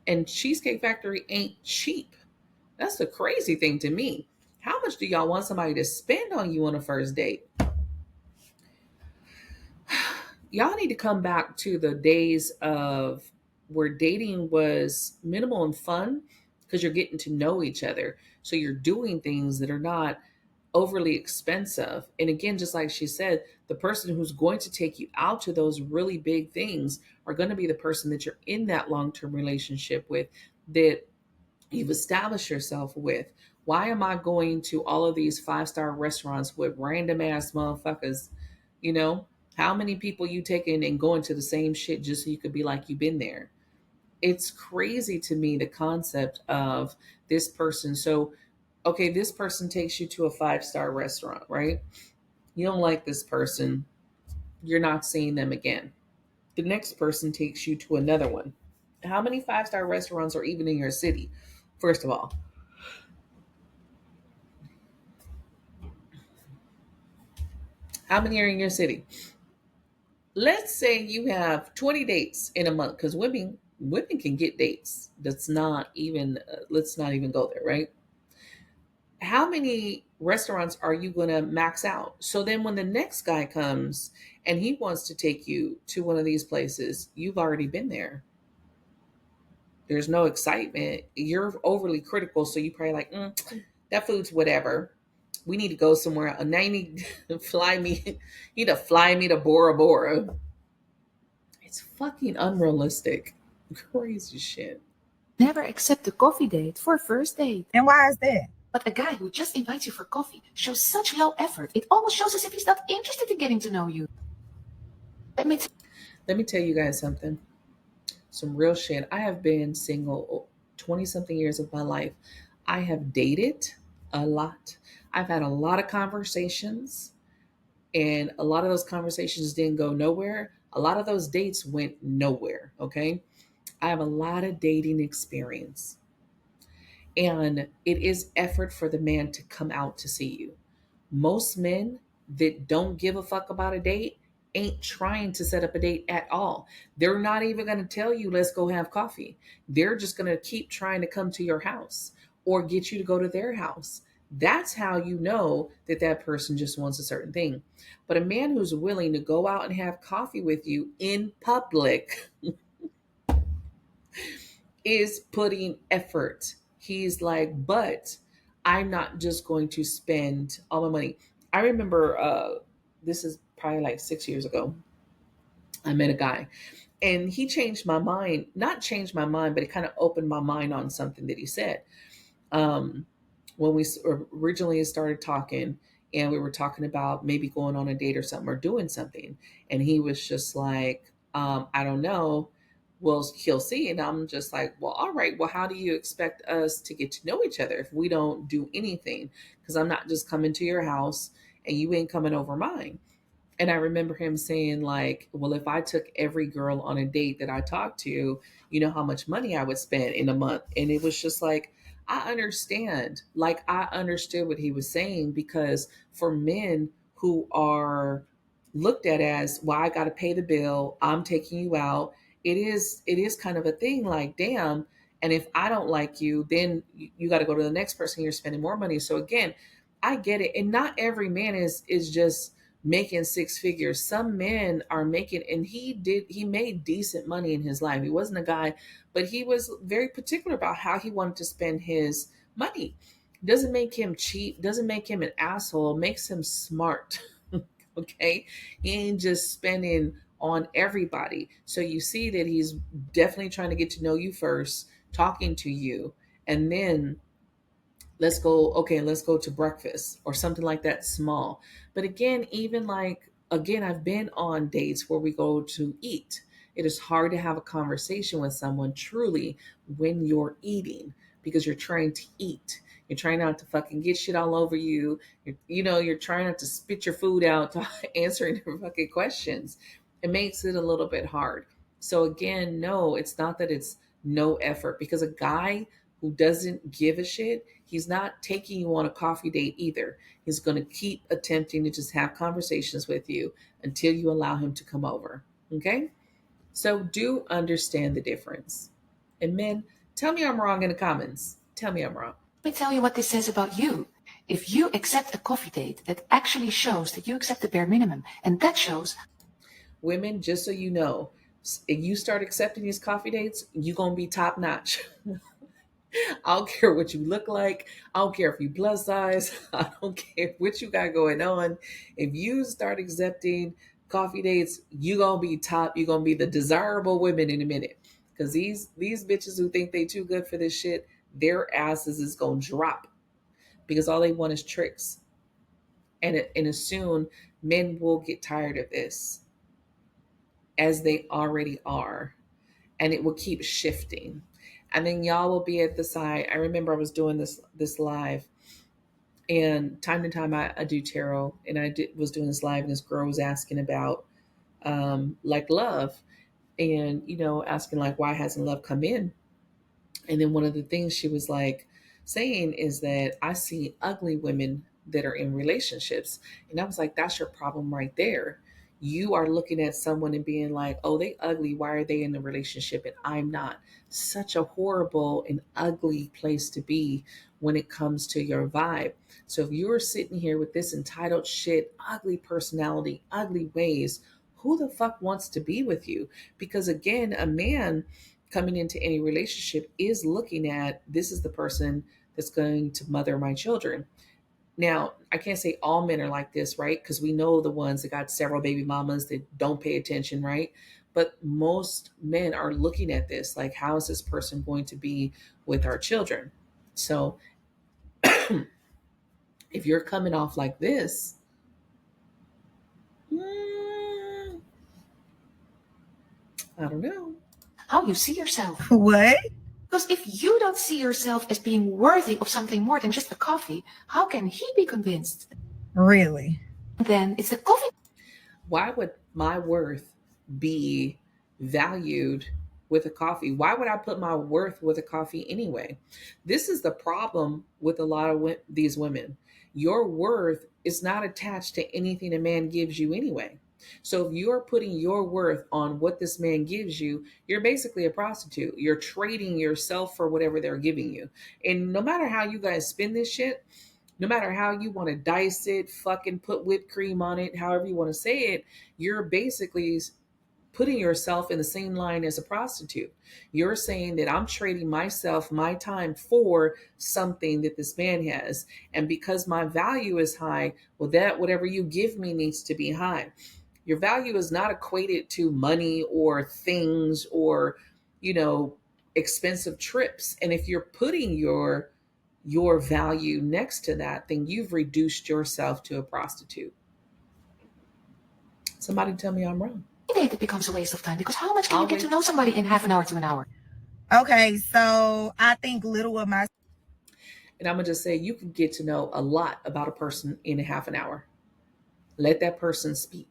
And Cheesecake Factory ain't cheap. That's the crazy thing to me. How much do y'all want somebody to spend on you on a first date? Y'all need to come back to the days of where dating was minimal and fun because you're getting to know each other. So you're doing things that are not overly expensive. And again, just like she said, the person who's going to take you out to those really big things are going to be the person that you're in that long term relationship with, that you've established yourself with. Why am I going to all of these 5-star restaurants with random ass motherfuckers? You know, how many people you taking and going to the same shit just so you could be like you've been there? It's crazy to me, the concept of this person. So, okay, this person takes you to a 5-star restaurant, right? You don't like this person, you're not seeing them again. The next person takes you to another one. How many 5-star restaurants are even in your city? First of all, how many are in your city? Let's say you have 20 dates in a month, because women can get dates. That's not even let's not even go there, right? How many restaurants are you going to max out? So then when the next guy comes and he wants to take you to one of these places, you've already been there. There's no excitement. You're overly critical, so you probably like, that food's whatever. We need to go somewhere. Now you need to fly me. You need to fly me to Bora Bora. It's fucking unrealistic. Crazy shit. Never accept a coffee date for a first date. And why is that? But a guy who just invites you for coffee shows such low effort. It almost shows as if he's not interested in getting to know you. Let me tell you guys something. Some real shit. I have been single 20 something years of my life. I have dated a lot. I've had a lot of conversations, and a lot of those conversations didn't go nowhere. A lot of those dates went nowhere. Okay. I have a lot of dating experience, and it is effort for the man to come out to see you. Most men that don't give a fuck about a date ain't trying to set up a date at all. They're not even going to tell you, let's go have coffee. They're just going to keep trying to come to your house or get you to go to their house. That's how you know that that person just wants a certain thing. But a man who's willing to go out and have coffee with you in public is putting effort. He's like, but I'm not just going to spend all my money. I remember this is probably like 6 years ago. I met a guy and he changed my mind, not changed my mind, but it kind of opened my mind on something that he said. Um, when we originally started talking, and we were talking about maybe going on a date or something or doing something. And he was just like, I don't know. Well, he'll see. And I'm just like, well, all right. Well, how do you expect us to get to know each other if we don't do anything? Because I'm not just coming to your house and you ain't coming over mine. And I remember him saying, like, well, if I took every girl on a date that I talked to, you know how much money I would spend in a month. And it was just like, I understand. Like, I understood what he was saying, because for men who are looked at as, well, I got to pay the bill, I'm taking you out. It is kind of a thing like, damn. And if I don't like you, then you got to go to the next person. You're spending more money. So again, I get it. And not every man is just making six figures. Some men are making, and he made decent money in his life. He wasn't a guy, but he was very particular about how he wanted to spend his money. Doesn't make him cheap, doesn't make him an asshole, makes him smart. Okay. He ain't just spending on everybody. So you see that he's definitely trying to get to know you first, talking to you, and then let's go to breakfast or something like that, small. But again, even like, again, I've been on dates where we go to eat. It is hard to have a conversation with someone truly when you're eating, because you're trying to eat. You're trying not to fucking get shit all over you. You're trying not to spit your food out to answering your fucking questions. It makes it a little bit hard. So again, no, it's not that it's no effort, because a guy who doesn't give a shit, he's not taking you on a coffee date either. He's going to keep attempting to just have conversations with you until you allow him to come over. Okay? So do understand the difference. And men, tell me I'm wrong in the comments. Tell me I'm wrong. Let me tell you what this says about you. If you accept a coffee date, that actually shows that you accept the bare minimum. And that shows... Women, just so you know, if you start accepting these coffee dates, you're going to be top notch. I don't care what you look like. I don't care if you plus size. I don't care what you got going on. If you start accepting coffee dates, you gonna be top. You gonna be the desirable women in a minute. Because these bitches who think they too good for this shit, their asses is gonna drop because all they want is tricks. And soon men will get tired of this, as they already are, and it will keep shifting. And then y'all will be at the side. I remember I was doing this live, and time to time I do tarot, and was doing this live, and this girl was asking about like love, and asking like why hasn't love come in. And then one of the things she was like saying is that I see ugly women that are in relationships. And I was like, that's your problem right there. You are looking at someone and being like, oh, they ugly. Why are they in a relationship and I'm not? Such a horrible and ugly place to be when it comes to your vibe. So if you're sitting here with this entitled shit, ugly personality, ugly ways, who the fuck wants to be with you? Because again, a man coming into any relationship is looking at, this is the person that's going to mother my children. Now, I can't say all men are like this, right? Because we know the ones that got several baby mamas that don't pay attention, right? But most men are looking at this like, how is this person going to be with our children? So if you're coming off like this, I don't know. How you see yourself. What? Because if you don't see yourself as being worthy of something more than just a coffee, how can he be convinced? Really? Then it's the coffee. Why would my worth be valued with a coffee? Why would I put my worth with a coffee anyway? This is the problem with a lot of these women. Your worth is not attached to anything a man gives you anyway. So if you're putting your worth on what this man gives you, you're basically a prostitute. You're trading yourself for whatever they're giving you. And no matter how you guys spin this shit, no matter how you want to dice it, fucking put whipped cream on it, however you want to say it, you're basically putting yourself in the same line as a prostitute. You're saying that I'm trading myself, my time for something that this man has. And because my value is high, well, that whatever you give me needs to be high. Your value is not equated to money or things or, expensive trips. And if you're putting your value next to that, then you've reduced yourself to a prostitute. Somebody tell me I'm wrong. It becomes a waste of time because how much can you get to know somebody in half an hour to an hour? Okay, so I think little of my. And I'm going to just say, you can get to know a lot about a person in a half an hour. Let that person speak.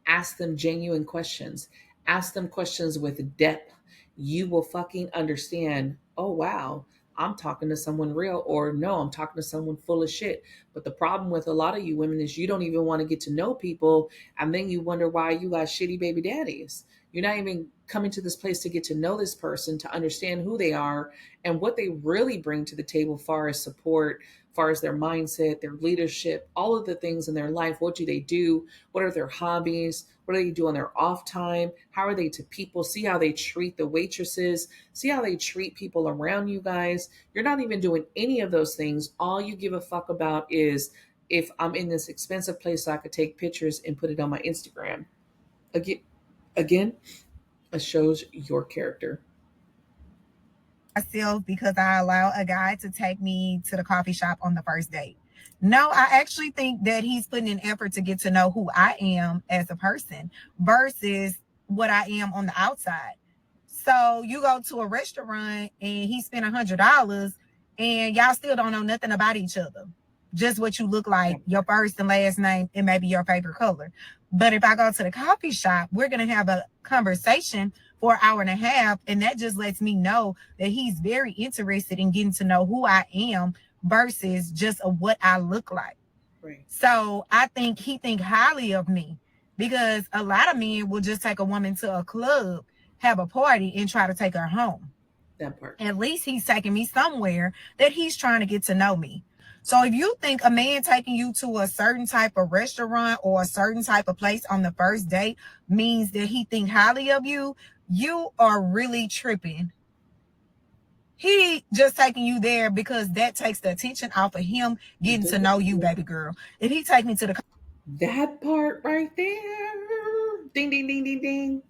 Ask them genuine questions. Ask them questions with depth. You will fucking understand, oh, wow, I'm talking to someone real, or no, I'm talking to someone full of shit. But the problem with a lot of you women is you don't even want to get to know people. And then you wonder why you got shitty baby daddies. You're not even coming to this place to get to know this person, to understand who they are and what they really bring to the table, far as support, far as their mindset, their leadership, all of the things in their life. What do they do? What are their hobbies? What do they do on their off time? How are they to people? See how they treat the waitresses. See how they treat people around you guys. You're not even doing any of those things. All you give a fuck about is, if I'm in this expensive place, so I could take pictures and put it on my Instagram. Again, it shows your character. Myself because I allow a guy to take me to the coffee shop on the first date. No, I actually think that he's putting an effort to get to know who I am as a person versus what I am on the outside. So you go to a restaurant and he spent $100 and y'all still don't know nothing about each other. Just what you look like, your first and last name, and maybe your favorite color. But if I go to the coffee shop, we're going to have a conversation for an hour and a half. And that just lets me know that he's very interested in getting to know who I am versus just what I look like. Right. So I think he think highly of me because a lot of men will just take a woman to a club, have a party, and try to take her home. That part. At least he's taking me somewhere that he's trying to get to know me. So if you think a man taking you to a certain type of restaurant or a certain type of place on the first date means that he think highly of you, you are really tripping. He just taking you there because that takes the attention off of him getting to know you, baby girl. If he take me to the That part right there. Ding, ding, ding, ding, ding.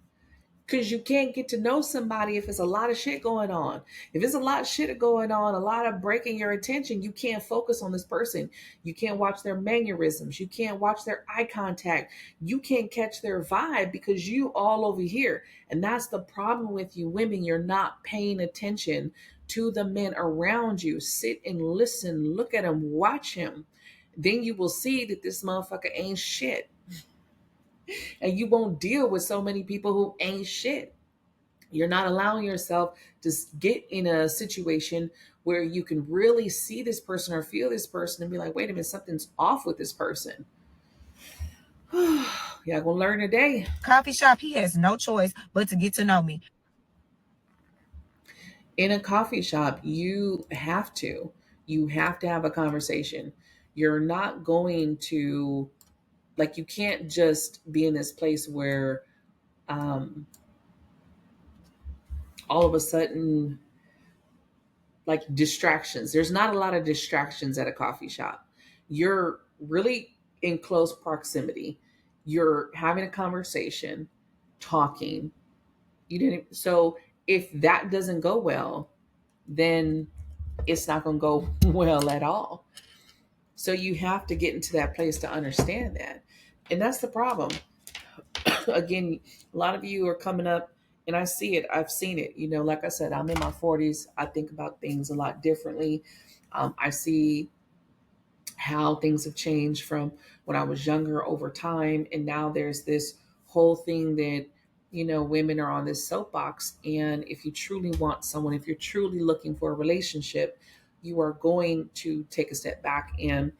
Because you can't get to know somebody if there's a lot of shit going on. If there's a lot of shit going on, a lot of breaking your attention, you can't focus on this person. You can't watch their mannerisms. You can't watch their eye contact. You can't catch their vibe because you all over here. And that's the problem with you women. You're not paying attention to the men around you. Sit and listen. Look at him. Watch him. Then you will see that this motherfucker ain't shit. And you won't deal with so many people who ain't shit. You're not allowing yourself to get in a situation where you can really see this person or feel this person and be like, wait a minute, something's off with this person. Y'all gonna learn today. coffee shop, he has no choice but to get to know me. In a coffee shop, you have to have a conversation. You're not going to, like, you can't just be in this place where um, all of a sudden, like, distractions. There's not a lot of distractions at a coffee shop. You're really in close proximity. You're having a conversation, talking. You didn't so if that doesn't go well, then it's not going to go well at all. So you have to get into that place to understand that. And that's the problem. Again, a lot of you are coming up, and I see it. I've seen it. Like I said, I'm in my 40s. I think about things a lot differently. I see how things have changed from when I was younger over time. And now there's this whole thing that, women are on this soapbox. And if you truly want someone, if you're truly looking for a relationship, you are going to take a step back. And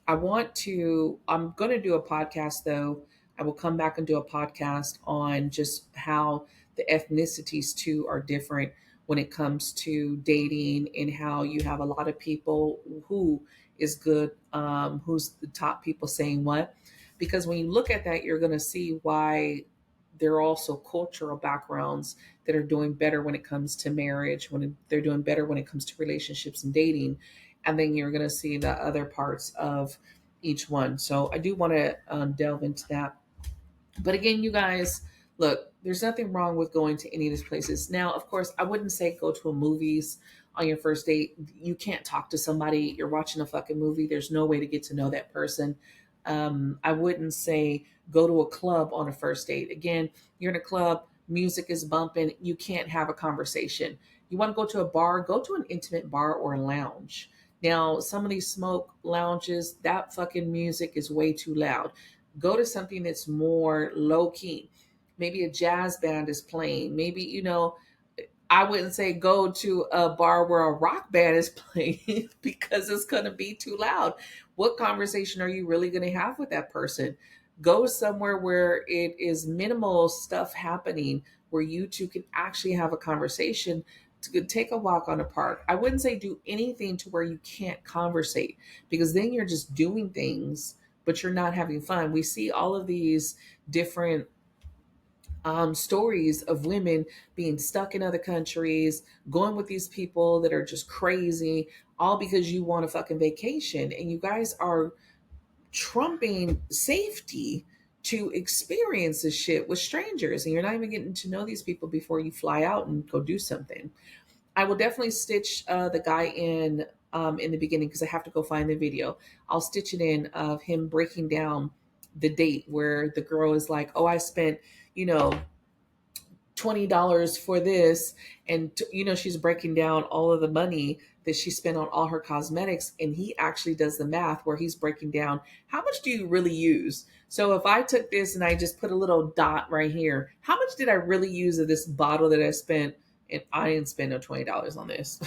I'm going to do a podcast though. I will come back and do a podcast on just how the ethnicities too are different when it comes to dating, and how you have a lot of people who is good, who's the top people saying what. Because when you look at that, you're going to see why there are also cultural backgrounds that are doing better when it comes to marriage, when they're doing better when it comes to relationships and dating. And then you're going to see the other parts of each one. So I do want to delve into that. But again, you guys, look, there's nothing wrong with going to any of these places. Now, of course, I wouldn't say go to a movies on your first date. You can't talk to somebody. You're watching a fucking movie. There's no way to get to know that person. I wouldn't say go to a club on a first date. Again, you're in a club, music is bumping. You can't have a conversation. You want to go to a bar, go to an intimate bar or a lounge. Now, some of these smoke lounges, that fucking music is way too loud. Go to something that's more low key. Maybe a jazz band is playing. Maybe, I wouldn't say go to a bar where a rock band is playing because it's going to be too loud. What conversation are you really going to have with that person? Go somewhere where it is minimal stuff happening, where you two can actually have a conversation. To take a walk on a park. I wouldn't say do anything to where you can't conversate, because then you're just doing things, but you're not having fun. We see all of these different stories of women being stuck in other countries, going with these people that are just crazy, all because you want a fucking vacation. And you guys are trumping safety to experience this shit with strangers. And you're not even getting to know these people before you fly out and go do something. I will definitely stitch the guy in the beginning, because I have to go find the video. I'll stitch it in of him breaking down the date where the girl is like, "Oh, I spent, you know, $20 for this," and she's breaking down all of the money that she spent on all her cosmetics, and he actually does the math where he's breaking down how much do you really use. So if I took this and I just put a little dot right here, how much did I really use of this bottle that I spent? And I didn't spend no $20 on this.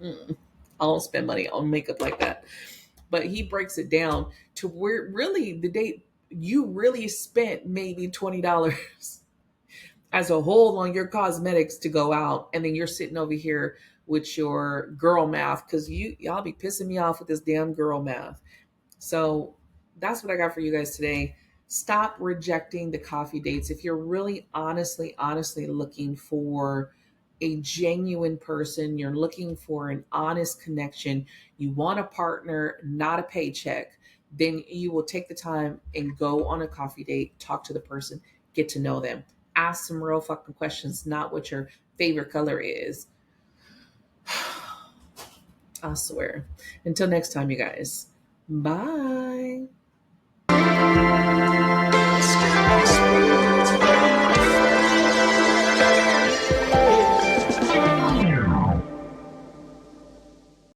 I don't spend money on makeup like that. But he breaks it down to where really the date you really spent maybe $20 as a whole on your cosmetics to go out, and then you're sitting over here with your girl math, because y'all be pissing me off with this damn girl math. So that's what I got for you guys today. Stop rejecting the coffee dates. If you're really honestly looking for a genuine person, you're looking for an honest connection, you want a partner, not a paycheck, then you will take the time and go on a coffee date, talk to the person, get to know them, ask some real fucking questions, not what your favorite color is. I swear. Until next time, you guys. Bye.